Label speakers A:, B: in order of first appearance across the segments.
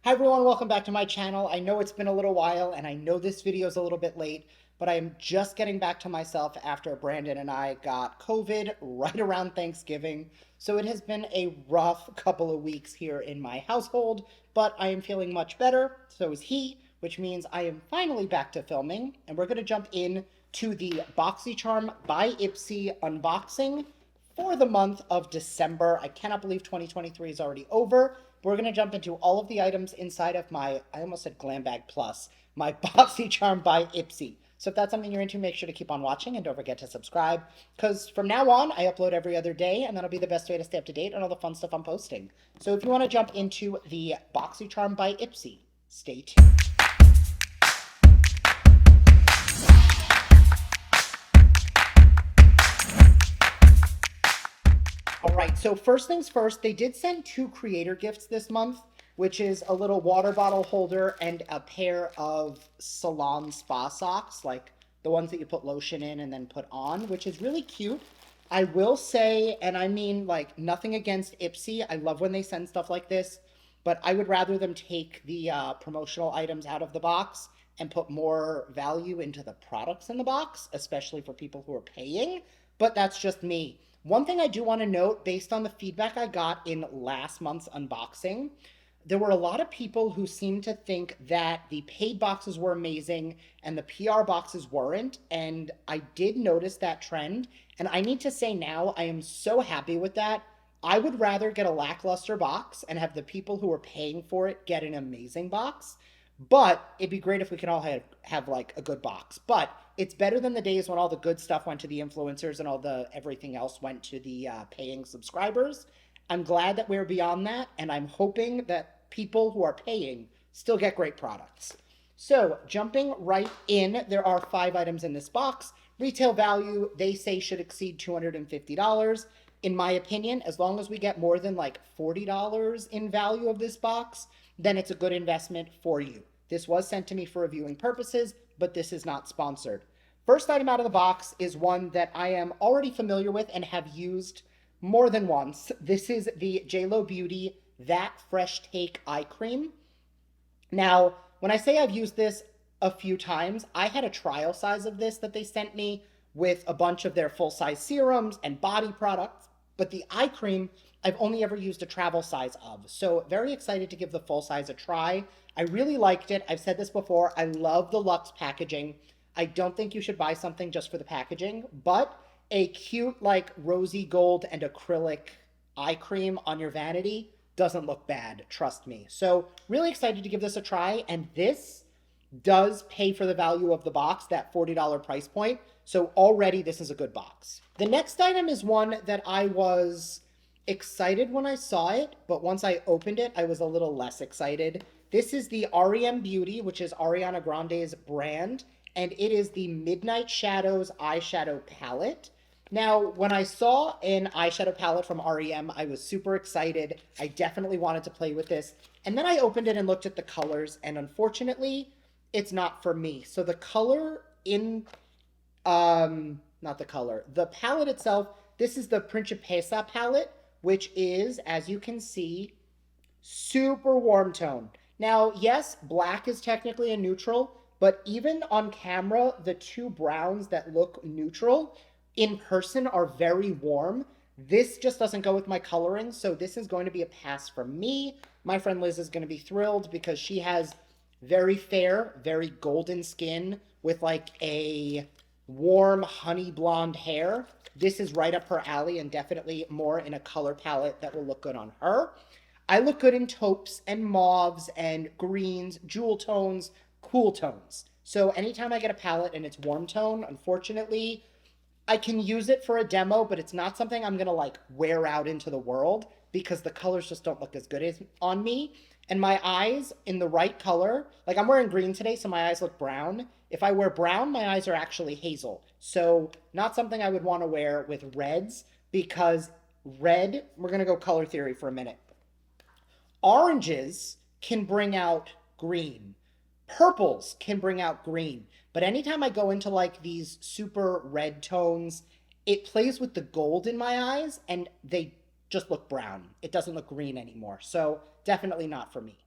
A: Hi everyone, welcome back to my channel. I know it's been a little while and I know this video is a little bit late, but I am just getting back to myself after Brandon and I got COVID right around Thanksgiving. So it has been a rough couple of weeks here in my household, but I am feeling much better. So is he, which means I am finally back to filming, and we're going to jump in to the Boxycharm by IPSY unboxing for the month of December. I cannot believe 2023 is already over. We're going to jump into all of the items inside of my, I almost said Glam Bag Plus, my Boxycharm by IPSY. So if that's something you're into, make sure to keep on watching and don't forget to subscribe, because from now on, I upload every other day, and that'll be the best way to stay up to date on all the fun stuff I'm posting. So if you want to jump into the Boxycharm by IPSY, stay tuned. All right, so first things first, they did send 2 creator gifts this month, which is a little water bottle holder and a pair of salon spa socks, like the ones that you put lotion in and then put on, which is really cute. I will say, and I mean like nothing against IPSY, I love when they send stuff like this, but I would rather them take the promotional items out of the box and put more value into the products in the box, especially for people who are paying, but that's just me. One thing I do want to note, based on the feedback I got in last month's unboxing, there were a lot of people who seemed to think that the paid boxes were amazing and the PR boxes weren't. And I did notice that trend. And I need to say now, I am so happy with that. I would rather get a lackluster box and have the people who are paying for it get an amazing box. But it'd be great if we could all have like a good box. But it's better than the days when all the good stuff went to the influencers and all the everything else went to the paying subscribers. I'm glad that we're beyond that, and I'm hoping that people who are paying still get great products. So jumping right in, there are 5 items in this box. Retail value, they say, should exceed $250. In my opinion, as long as we get more than like $40 in value of this box, then it's a good investment for you. This was sent to me for reviewing purposes, but this is not sponsored. First item out of the box is one that I am already familiar with and have used more than once. This is the JLo Beauty That Fresh Take Eye Cream. Now, when I say I've used this a few times, I had a trial size of this that they sent me with a bunch of their full-size serums and body products, but the eye cream I've only ever used a travel size of. So very excited to give the full size a try. I really liked it. I've said this before. I love the luxe packaging. I don't think you should buy something just for the packaging, but a cute like rosy gold and acrylic eye cream on your vanity doesn't look bad, trust me. So really excited to give this a try, and this does pay for the value of the box, that $40 price point. So already this is a good box. The next item is one that I was excited when I saw it, but once I opened it, I was a little less excited. This is the REM Beauty, which is Ariana Grande's brand, and it is the Midnight Shadows Eyeshadow Palette. Now, when I saw an eyeshadow palette from REM, I was super excited. I definitely wanted to play with this. And then I opened it and looked at the colors, and unfortunately, it's not for me. So the color in, not the color, the palette itself, this is the Principessa palette, which is, as you can see, super warm tone. Now, yes, black is technically a neutral, but even on camera, the 2 browns that look neutral in person are very warm. This just doesn't go with my coloring, so this is going to be a pass for me. My friend Liz is going to be thrilled because she has very fair, very golden skin with like a warm honey blonde hair. This is right up her alley and definitely more in a color palette that will look good on her. I look good in taupes and mauves and greens, jewel tones, cool tones. So anytime I get a palette and it's warm tone, unfortunately, I can use it for a demo, but it's not something I'm gonna like wear out into the world because the colors just don't look as good as on me. And my eyes in the right color, like I'm wearing green today, so my eyes look brown. If I wear brown, my eyes are actually hazel. So not something I would want to wear with reds, because red, we're gonna go color theory for a minute. Oranges can bring out green. Purples can bring out green. But anytime I go into like these super red tones, it plays with the gold in my eyes and they just look brown. It doesn't look green anymore. So definitely not for me.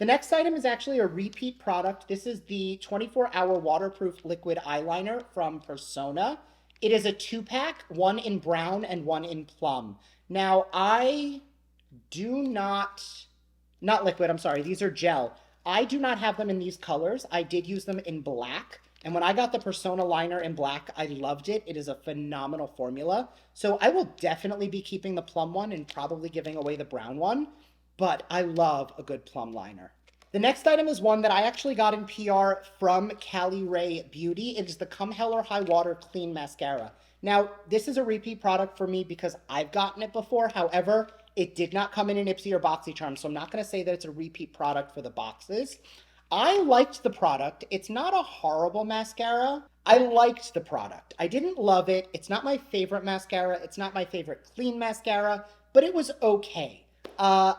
A: The next item is actually a repeat product. This is the 24-hour waterproof liquid eyeliner from Persona. It is a 2-pack, one in brown and one in plum. Now, I do not liquid, I'm sorry, these are gel. I do not have them in these colors. I did use them in black. And when I got the Persona liner in black, I loved it. It is a phenomenal formula. So I will definitely be keeping the plum one and probably giving away the brown one. But I love a good plum liner. The next item is one that I actually got in PR from Cali Ray Beauty. It is the Come Hell or High Water Clean Mascara. Now, this is a repeat product for me because I've gotten it before. However, it did not come in an IPSY or Boxycharm, so I'm not going to say that it's a repeat product for the boxes. I liked the product. It's not a horrible mascara. I liked the product. I didn't love it. It's not my favorite mascara. It's not my favorite clean mascara, but it was okay.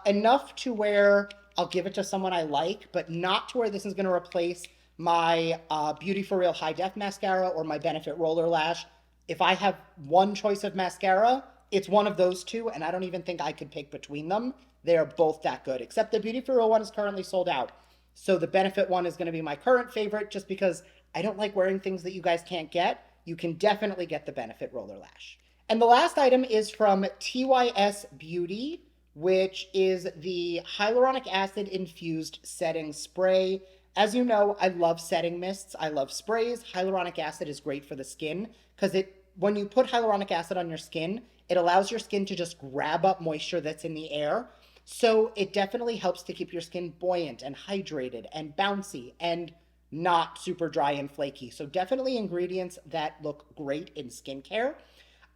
A: Enough to where I'll give it to someone I like, but not to where this is going to replace my Beauty For Real High Def Mascara or my Benefit Roller Lash. If I have one choice of mascara, it's one of those two, and I don't even think I could pick between them. They are both that good, except the Beauty For Real one is currently sold out. So the Benefit one is going to be my current favorite just because I don't like wearing things that you guys can't get. You can definitely get the Benefit Roller Lash. And the last item is from TYS Beauty, which is the hyaluronic acid infused setting spray. As you know, I love setting mists. I love sprays. Hyaluronic acid is great for the skin because when you put hyaluronic acid on your skin, it allows your skin to just grab up moisture that's in the air. So it definitely helps to keep your skin buoyant and hydrated and bouncy and not super dry and flaky. So definitely ingredients that look great in skincare.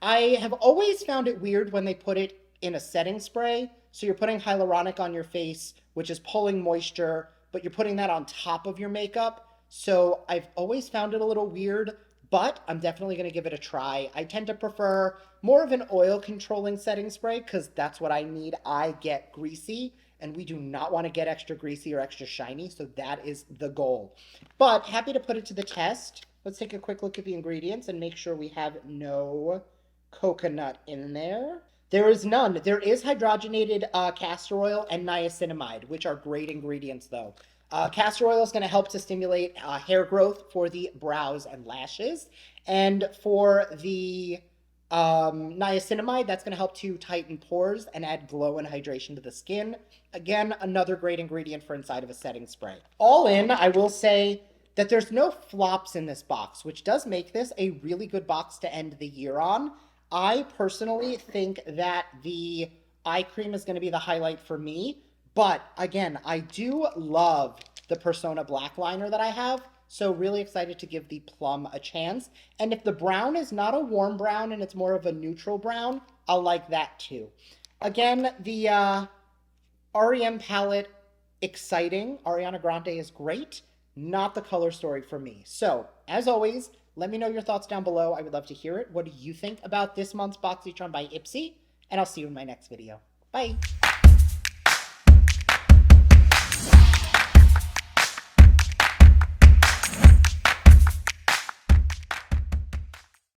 A: I have always found it weird when they put it in a setting spray. So you're putting hyaluronic on your face, which is pulling moisture, but you're putting that on top of your makeup. So I've always found it a little weird, but I'm definitely going to give it a try. I tend to prefer more of an oil controlling setting spray because that's what I need. I get greasy and we do not want to get extra greasy or extra shiny. So that is the goal. But happy to put it to the test. Let's take a quick look at the ingredients and make sure we have no coconut in there. There is none. There is hydrogenated castor oil and niacinamide, which are great ingredients though. Castor oil is going to help to stimulate hair growth for the brows and lashes. And for the niacinamide, that's going to help to tighten pores and add glow and hydration to the skin. Again, another great ingredient for inside of a setting spray. All in, I will say that there's no flops in this box, which does make this a really good box to end the year on. I personally think that the eye cream is going to be the highlight for me. But again, I do love the Persona black liner that I have. So really excited to give the plum a chance. And if the brown is not a warm brown and it's more of a neutral brown, I'll like that too. Again, the REM palette, exciting. Ariana Grande is great. Not the color story for me. So as always, let me know your thoughts down below. I would love to hear it. What do you think about this month's Boxycharm by IPSY? And I'll see you in my next video. Bye.